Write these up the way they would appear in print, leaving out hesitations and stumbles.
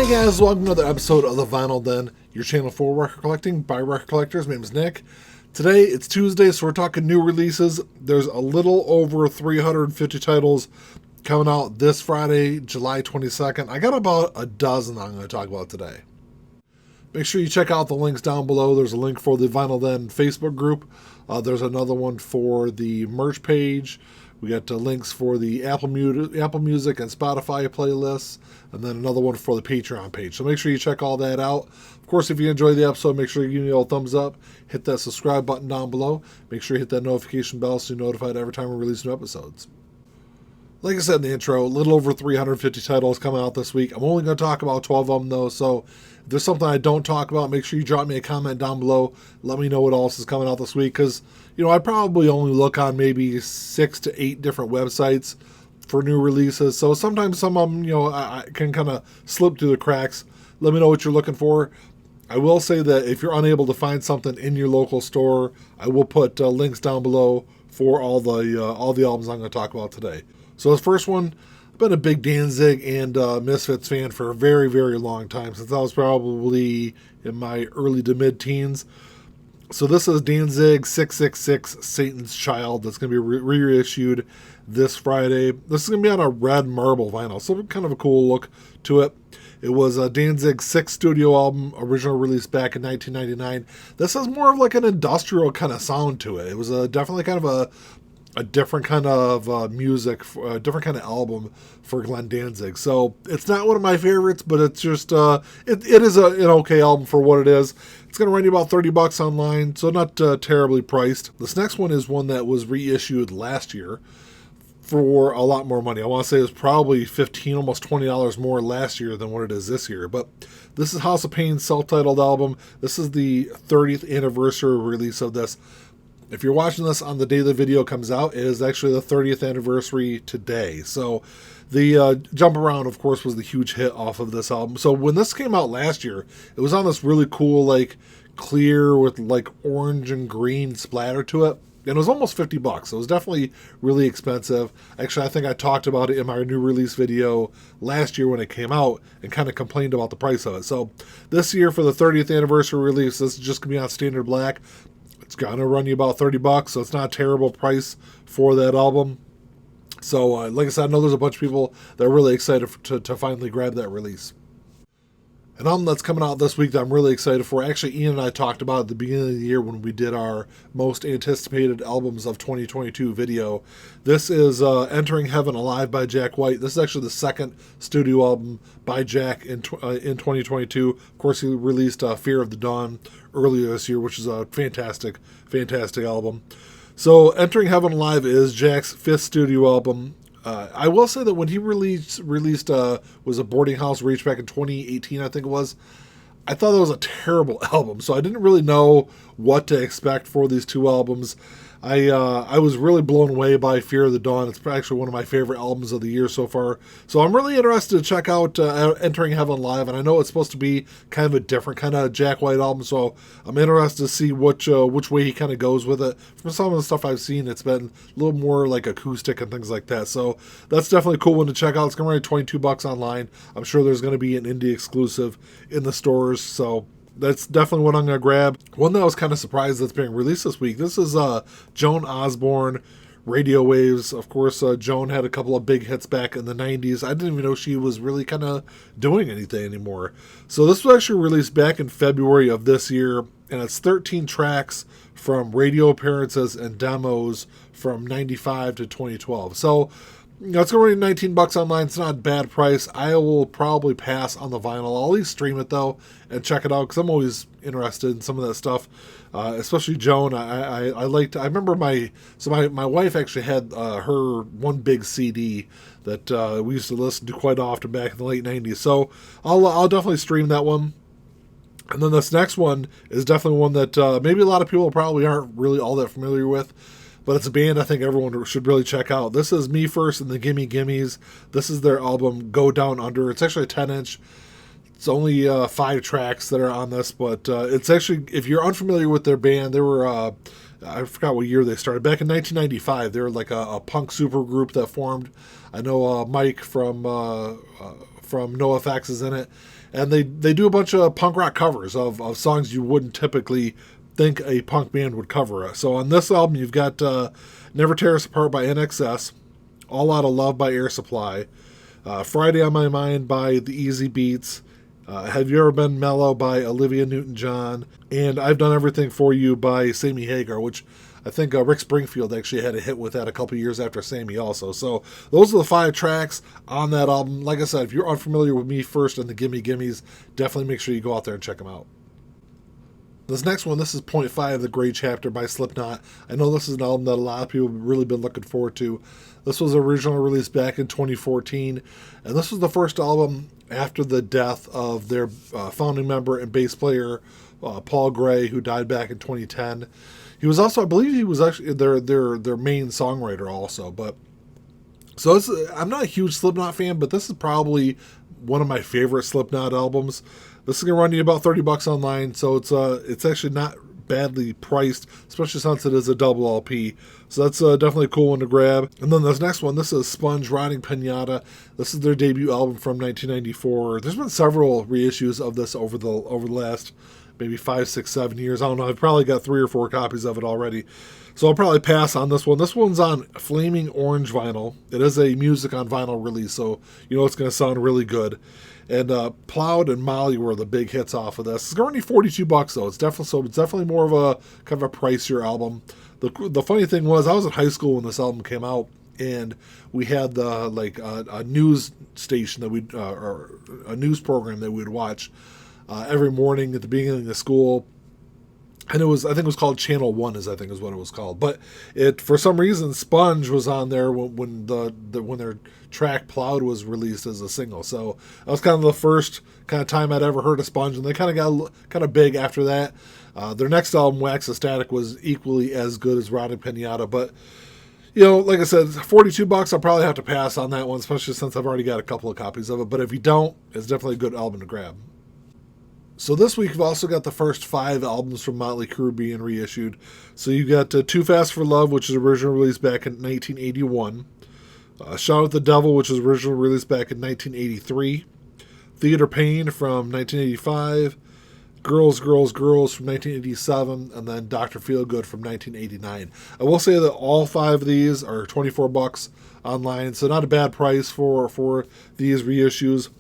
Hey guys, welcome to another episode of The Vinyl Den, your channel for record collecting by record collectors. My name is Nick. Today, it's Tuesday, so we're talking new releases. There's a little over 350 titles coming out this Friday, July 22nd. I got about a dozen that I'm going to talk about today. Make sure you check out the links down below. There's a link for the Vinyl Den Facebook group. There's another one for the merch page. We got links for the Apple Music and Spotify playlists, and then another one for the Patreon page. So make sure you check all that out. Of course, if you enjoyed the episode, make sure you give me a thumbs up. Hit that subscribe button down below. Make sure you hit that notification bell so you're notified every time we release new episodes. Like I said in the intro, a little over 350 titles coming out this week. I'm only going to talk about 12 of them, though, so if there's something I don't talk about, make sure you drop me a comment down below. Let me know what else is coming out this week, because, I probably only look on maybe 6 to 8 different websites for new releases, so sometimes some of them, I can kind of slip through the cracks. Let me know what you're looking for. I will say that if you're unable to find something in your local store, I will put links down below for all the albums I'm going to talk about today. So the first one, I've been a big Danzig and Misfits fan for a very, very long time, since I was probably in my early to mid-teens. So this is Danzig 666, Satan's Child, that's going to be reissued this Friday. This is going to be on a red marble vinyl, so kind of a cool look to it. It was Danzig's 6th studio album, original release back in 1999. This has more of like an industrial kind of sound to it. It was definitely kind of a different kind of music, a different kind of album for Glenn Danzig. So it's not one of my favorites, but it's just, it is an okay album for what it is. It's going to run you about $30 online, so not terribly priced. This next one is one that was reissued last year for a lot more money. I want to say it was probably $15, almost $20 more last year than what it is this year. But this is House of Pain's self-titled album. This is the 30th anniversary release of this. If you're watching this on the day the video comes out, it is actually the 30th anniversary today. So the Jump Around, of course, was the huge hit off of this album. So when this came out last year, it was on this really cool, like, clear with, like, orange and green splatter to it. And it was almost $50. So it was definitely really expensive. Actually, I think I talked about it in my new release video last year when it came out and kind of complained about the price of it. So this year for the 30th anniversary release, this is just going to be on standard black. It's going to run you about $30, so it's not a terrible price for that album. So, like I said, I know there's a bunch of people that are really excited to finally grab that release. An album that's coming out this week that I'm really excited for, actually Ian and I talked about at the beginning of the year when we did our most anticipated albums of 2022 video. This is Entering Heaven Alive by Jack White. This is actually the second studio album by Jack in 2022. Of course, he released Fear of the Dawn earlier this year, which is a fantastic, fantastic album. So Entering Heaven Alive is Jack's 5th studio album. I will say that when he released was a Boarding House Reach back in 2018, I think it was, I thought that was a terrible album, so I didn't really know what to expect for these two albums. I was really blown away by Fear of the Dawn. It's actually one of my favorite albums of the year so far. So I'm really interested to check out Entering Heaven Live, and I know it's supposed to be kind of a different kind of Jack White album, so I'm interested to see which way he kind of goes with it. From some of the stuff I've seen, it's been a little more like acoustic and things like that. So that's definitely a cool one to check out. It's going to run $22 online. I'm sure there's going to be an indie exclusive in the stores, so that's definitely what I'm going to grab. One that I was kind of surprised that's being released this week. This is Joan Osborne, Radio Waves. Of course, Joan had a couple of big hits back in the 90s. I didn't even know she was really kind of doing anything anymore. So this was actually released back in February of this year, and it's 13 tracks from radio appearances and demos from 95 to 2012. So it's going to run $19 online. It's not a bad price. I will probably pass on the vinyl. I'll at least stream it, though, and check it out, because I'm always interested in some of that stuff, especially Joan. I remember my wife actually had her one big CD that we used to listen to quite often back in the late 90s. So I'll definitely stream that one. And then this next one is definitely one that maybe a lot of people probably aren't really all that familiar with, but it's a band I think everyone should really check out. This is Me First and the Gimme Gimmes. This is their album Go Down Under. It's actually a 10-inch. It's only 5 tracks that are on this, but it's actually, if you're unfamiliar with their band, they were I forgot what year they started. Back in 1995, they were like a punk super group that formed. I know Mike from NoFX is in it, and they do a bunch of punk rock covers of songs you wouldn't typically think a punk band would cover. So on this album, you've got Never Tear Us Apart by NXS, All Out of Love by Air Supply, Friday on My Mind by The Easy Beats, Have You Ever Been Mellow by Olivia Newton-John, and I've Done Everything For You by Sammy Hagar, which I think Rick Springfield actually had a hit with that a couple years after Sammy also. So those are the 5 tracks on that album. Like I said, if you're unfamiliar with Me First and the Gimme Gimmes, definitely make sure you go out there and check them out. This next one, this is Point 5, The Gray Chapter by Slipknot. I know this is an album that a lot of people have really been looking forward to. This was originally released back in 2014, and this was the first album after the death of their founding member and bass player, Paul Gray, who died back in 2010. He was also, I believe he was actually their main songwriter also. But so I'm not a huge Slipknot fan, but this is probably one of my favorite Slipknot albums. This is going to run you about $30 online, so it's actually not badly priced, especially since it is a double LP. So that's definitely a cool one to grab. And then this next one, this is Sponge Riding Piñata. This is their debut album from 1994. There's been several reissues of this over the last maybe 5, 6, 7 years. I don't know. I've probably got 3 or 4 copies of it already. So I'll probably pass on this one. This one's on Flaming Orange vinyl. It is a music on vinyl release, so you know it's going to sound really good. And Plowed and Molly were the big hits off of this. It's only $42 though. It's definitely more of a kind of a pricier album. The funny thing was, I was in high school when this album came out, and we had a news station that or a news program that we'd watch every morning at the beginning of school. And I think it was called Channel 1 is what it was called. But for some reason, Sponge was on there when their track Plowed was released as a single. So that was kind of the first kind of time I'd ever heard of Sponge, and they kind of got kind of big after that. Their next album, Wax of Static, was equally as good as Riding Piñata. But, you know, like I said, $42, I'll probably have to pass on that one, especially since I've already got a couple of copies of it. But if you don't, it's definitely a good album to grab. So this week we've also got the first 5 albums from Motley Crue being reissued. So you got Too Fast for Love, which is originally released back in 1981. Shout at the Devil, which was originally released back in 1983. Theater Pain from 1985. Girls, Girls, Girls from 1987. And then Dr. Feelgood from 1989. I will say that all 5 of these are $24 online, so not a bad price for these reissues.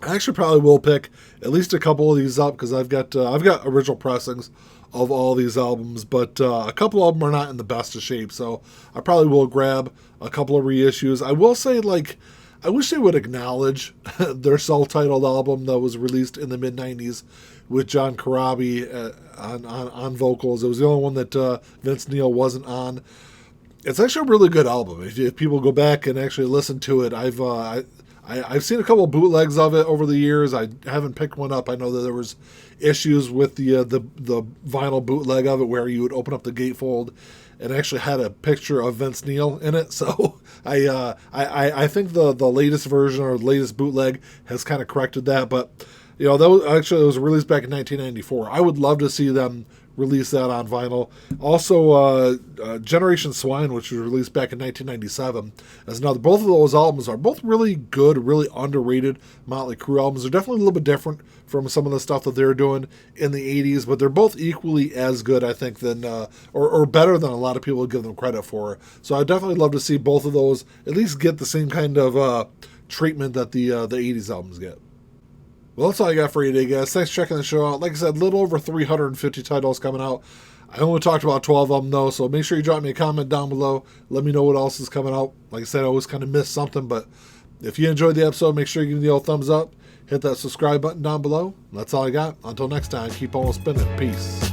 I actually probably will pick at least a couple of these up because I've got original pressings of all these albums, but a couple of them are not in the best of shape, so I probably will grab a couple of reissues. I will say, I wish they would acknowledge their self-titled album that was released in the mid-90s with John Corabi on vocals. It was the only one that Vince Neil wasn't on. It's actually a really good album. If people go back and actually listen to it, I've seen a couple of bootlegs of it over the years. I haven't picked one up. I know that there was issues with the vinyl bootleg of it where you would open up the gatefold and actually had a picture of Vince Neil in it. So I think the latest version or the latest bootleg has kind of corrected that. But you know, it was released back in 1994. I would love to see them release that on vinyl. Also, Generation Swine, which was released back in 1997, as another. Both of those albums are both really good, really underrated Motley Crue albums. They're definitely a little bit different from some of the stuff that they were doing in the 80s, but they're both equally as good, I think, than or better than a lot of people would give them credit for. So I'd definitely love to see both of those at least get the same kind of treatment that the 80s albums get. Well, that's all I got for you today, guys. Thanks for checking the show out. Like I said, a little over 350 titles coming out. I only talked about 12 of them, though, so make sure you drop me a comment down below. Let me know what else is coming out. Like I said, I always kind of miss something, but if you enjoyed the episode, make sure you give me the old thumbs up. Hit that subscribe button down below. That's all I got. Until next time, keep on spinning. Peace.